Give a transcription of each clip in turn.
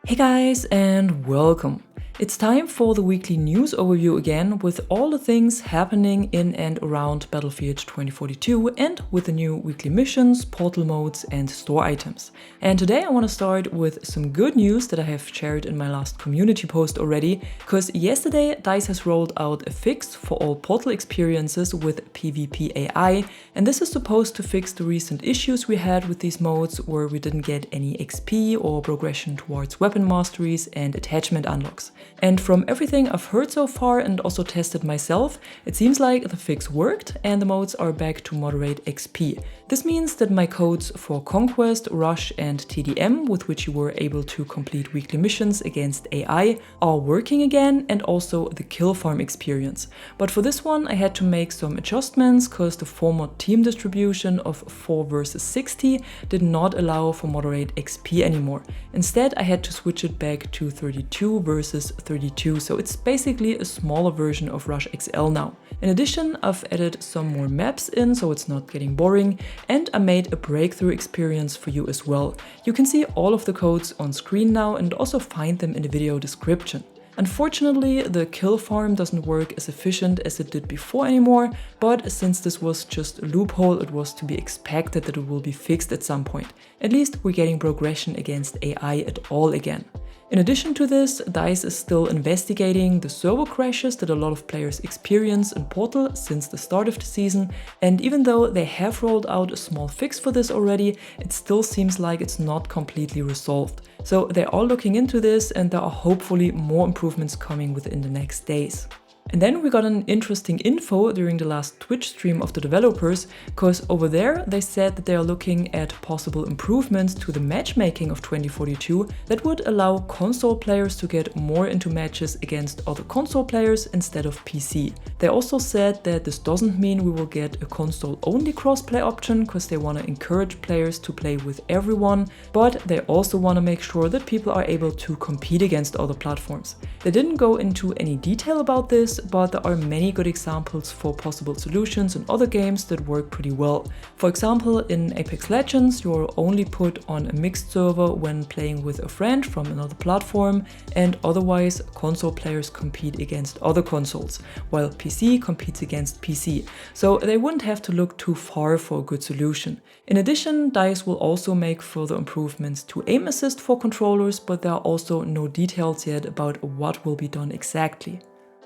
Hey guys, and welcome! It's time for the weekly news overview again, with all the things happening in and around Battlefield 2042 and with the new weekly missions, portal modes and store items. And today I want to start with some good news that I have shared in my last community post already, because yesterday DICE has rolled out a fix for all portal experiences with PvP AI, and this is supposed to fix the recent issues we had with these modes where we didn't get any XP or progression towards weapon masteries and attachment unlocks. And from everything I've heard so far and also tested myself, it seems like the fix worked and the modes are back to moderate XP. This means that my codes for Conquest, Rush and TDM, with which you were able to complete weekly missions against AI, are working again, and also the kill farm experience. But for this one I had to make some adjustments because the former team distribution of 4 versus 60 did not allow for moderate XP anymore. Instead I had to switch it back to 32 versus 32, so it's basically a smaller version of Rush XL now. In addition, I've added some more maps in so it's not getting boring, and I made a breakthrough experience for you as well. You can see all of the codes on screen now and also find them in the video description. Unfortunately, the kill farm doesn't work as efficient as it did before anymore, but since this was just a loophole, it was to be expected that it will be fixed at some point. At least we're getting progression against AI at all again. In addition to this, DICE is still investigating the server crashes that a lot of players experience in Portal since the start of the season, and even though they have rolled out a small fix for this already, it still seems like it's not completely resolved. So they are looking into this and there are hopefully more improvements coming within the next days. And then we got an interesting info during the last Twitch stream of the developers, because over there they said that they are looking at possible improvements to the matchmaking of 2042 that would allow console players to get more into matches against other console players instead of PC. They also said that this doesn't mean we will get a console-only crossplay option, because they want to encourage players to play with everyone, but they also want to make sure that people are able to compete against other platforms. They didn't go into any detail about this, but there are many good examples for possible solutions in other games that work pretty well. For example, in Apex Legends, you're only put on a mixed server when playing with a friend from another platform, and otherwise console players compete against other consoles, while PC competes against PC. So they wouldn't have to look too far for a good solution. In addition, DICE will also make further improvements to aim assist for controllers, but there are also no details yet about what will be done exactly.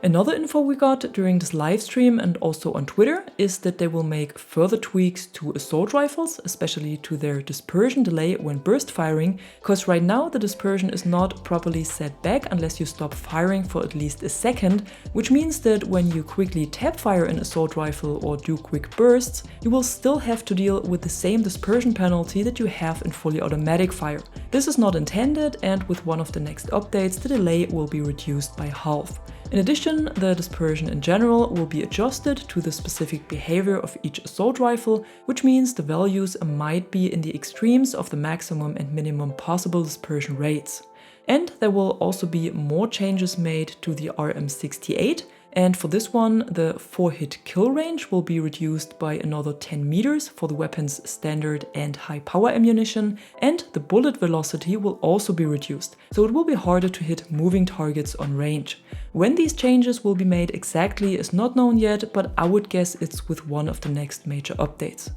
Another info we got during this live stream and also on Twitter is that they will make further tweaks to assault rifles, especially to their dispersion delay when burst firing, because right now the dispersion is not properly set back unless you stop firing for at least a second, which means that when you quickly tap fire an assault rifle or do quick bursts, you will still have to deal with the same dispersion penalty that you have in fully automatic fire. This is not intended, and with one of the next updates the delay will be reduced by half. In addition, the dispersion in general will be adjusted to the specific behavior of each assault rifle, which means the values might be in the extremes of the maximum and minimum possible dispersion rates. And there will also be more changes made to the RM68, and for this one the 4-hit kill range will be reduced by another 10 meters for the weapon's standard and high power ammunition, and the bullet velocity will also be reduced, so it will be harder to hit moving targets on range. When these changes will be made exactly is not known yet, but I would guess it's with one of the next major updates.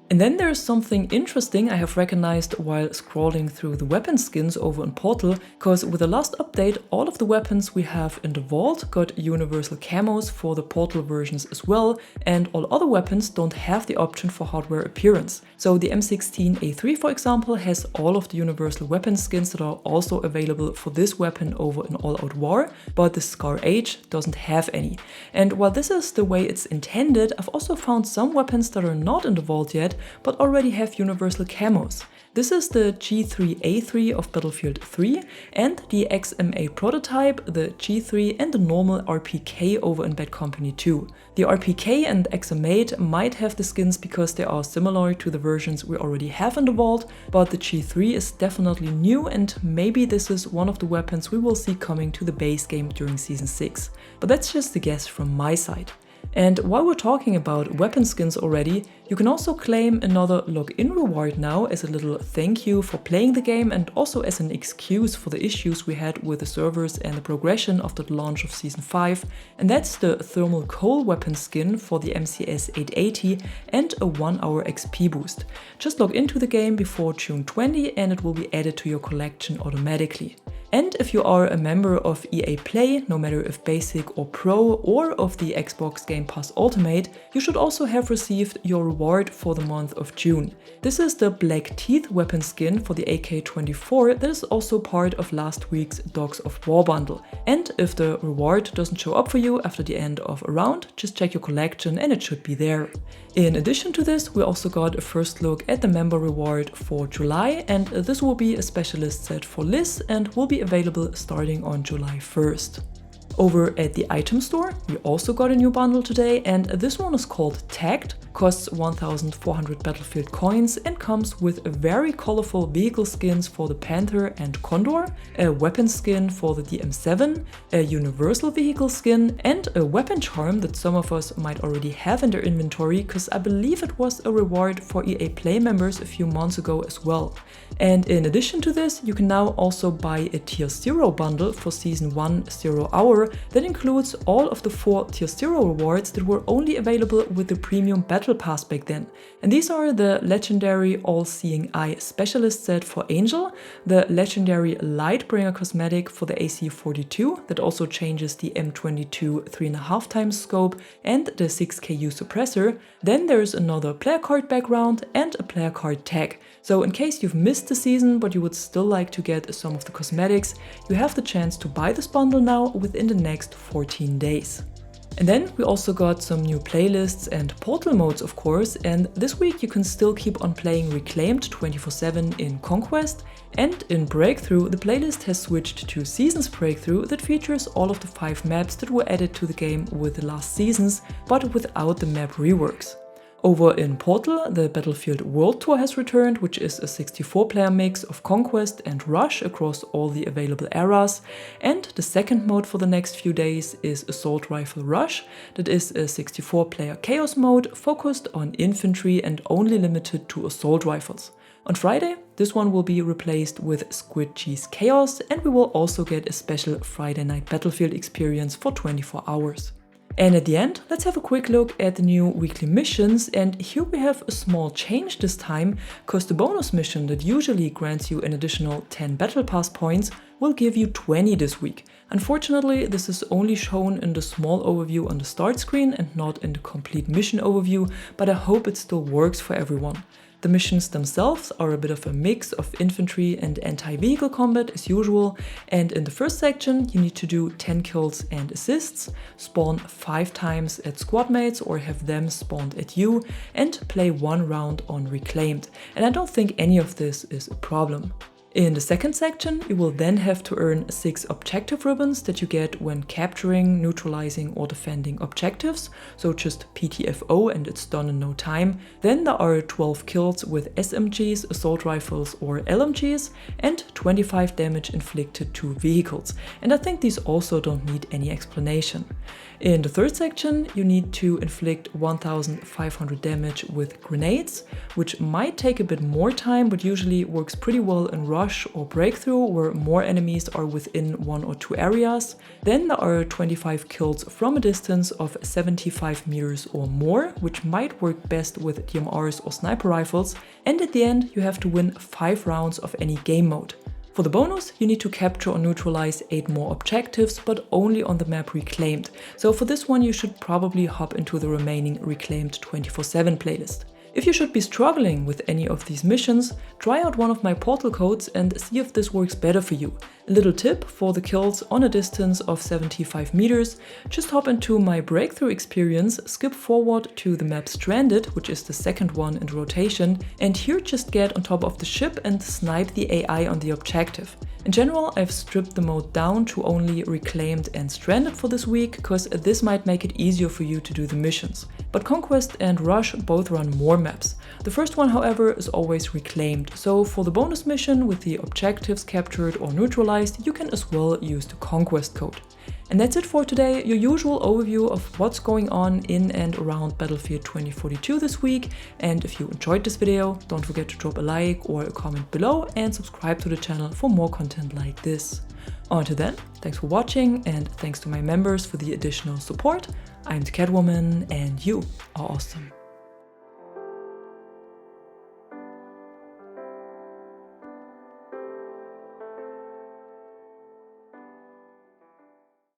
And then there's something interesting I have recognized while scrolling through the weapon skins over in Portal, because with the last update all of the weapons we have in the vault got universal camos for the Portal versions as well, and all other weapons don't have the option for hardware appearance. So the M16A3 for example has all of the universal weapon skins that are also available for this weapon over in All Out War, but the Scar H doesn't have any. And while this is the way it's intended, I've also found some weapons that are not in the vault yet but already have universal camos. This is the G3A3 of Battlefield 3 and the XMA prototype, the G3 and the normal RPK over in Bad Company 2. The RPK and XMA might have the skins because they are similar to the versions we already have in the vault, but the G3 is definitely new and maybe this is one of the weapons we will see coming to the base game during Season 6. But that's just a guess from my side. And while we're talking about weapon skins already, you can also claim another login reward now as a little thank you for playing the game and also as an excuse for the issues we had with the servers and the progression after the launch of Season 5, and that's the Thermal Coal weapon skin for the MCS 880 and a 1-hour XP boost. Just log into the game before June 20 and it will be added to your collection automatically. And if you are a member of EA Play, no matter if Basic or Pro, or of the Xbox Game Pass Ultimate, you should also have received your reward for the month of June. This is the Black Teeth weapon skin for the AK-24 that is also part of last week's Dogs of War bundle. And if the reward doesn't show up for you after the end of a round, just check your collection and it should be there. In addition to this, we also got a first look at the member reward for July, and this will be a specialist set for Liz and will be available starting on July 1st. Over at the item store, we also got a new bundle today, and this one is called Tagged, costs 1,400 Battlefield coins and comes with a very colorful vehicle skins for the Panther and Condor, a weapon skin for the DM7, a universal vehicle skin, and a weapon charm that some of us might already have in their inventory, because I believe it was a reward for EA Play members a few months ago as well. And in addition to this, you can now also buy a Tier 0 bundle for Season 1 0 Hour that includes all of the 4 Tier 0 rewards that were only available with the Premium Battle Pass back then. And these are the legendary All-Seeing Eye Specialist set for Angel, the legendary Lightbringer cosmetic for the AC42 that also changes the M22 3.5x scope and the 6KU suppressor. Then there's another player card background and a player card tag. So in case you've missed the season but you would still like to get some of the cosmetics, you have the chance to buy this bundle now within the next 14 days. And then we also got some new playlists and portal modes, of course, and this week you can still keep on playing Reclaimed 24/7 in Conquest, and in Breakthrough the playlist has switched to Seasons Breakthrough that features all of the 5 maps that were added to the game with the last seasons, but without the map reworks. Over in Portal, the Battlefield World Tour has returned, which is a 64-player mix of Conquest and Rush across all the available eras, and the second mode for the next few days is Assault Rifle Rush, that is a 64-player Chaos mode focused on infantry and only limited to assault rifles. On Friday, this one will be replaced with Squid Cheese Chaos, and we will also get a special Friday night Battlefield experience for 24 hours. And at the end, let's have a quick look at the new weekly missions, and here we have a small change this time, because the bonus mission that usually grants you an additional 10 Battle Pass points will give you 20 this week. Unfortunately, this is only shown in the small overview on the start screen and not in the complete mission overview, but I hope it still works for everyone. The missions themselves are a bit of a mix of infantry and anti-vehicle combat as usual, and in the first section you need to do 10 kills and assists, spawn 5 times at squad mates or have them spawned at you, and play 1 round on Reclaimed, and I don't think any of this is a problem. In the second section, you will then have to earn 6 objective ribbons that you get when capturing, neutralizing or defending objectives, so just PTFO and it's done in no time. Then there are 12 kills with SMGs, assault rifles or LMGs, and 25 damage inflicted to vehicles, and I think these also don't need any explanation. In the third section, you need to inflict 1,500 damage with grenades, which might take a bit more time but usually works pretty well in Rush or Breakthrough, where more enemies are within 1 or 2 areas. Then there are 25 kills from a distance of 75 meters or more, which might work best with DMRs or sniper rifles, and at the end you have to win 5 rounds of any game mode. For the bonus, you need to capture or neutralize 8 more objectives, but only on the map Reclaimed. So for this one you should probably hop into the remaining Reclaimed 24/7 playlist. If you should be struggling with any of these missions, try out one of my portal codes and see if this works better for you. A little tip for the kills on a distance of 75 meters, just hop into my Breakthrough experience, skip forward to the map Stranded, which is the second one in rotation, and here just get on top of the ship and snipe the AI on the objective. In general, I've stripped the mode down to only Reclaimed and Stranded for this week, because this might make it easier for you to do the missions. But Conquest and Rush both run more maps. The first one, however, is always Reclaimed, so for the bonus mission with the objectives captured or neutralized, specialized, you can as well use the Conquest code. And that's it for today, your usual overview of what's going on in and around Battlefield 2042 this week. And if you enjoyed this video, don't forget to drop a like or a comment below and subscribe to the channel for more content like this. Until then, thanks for watching and thanks to my members for the additional support. I'm the Catwoman and you are awesome.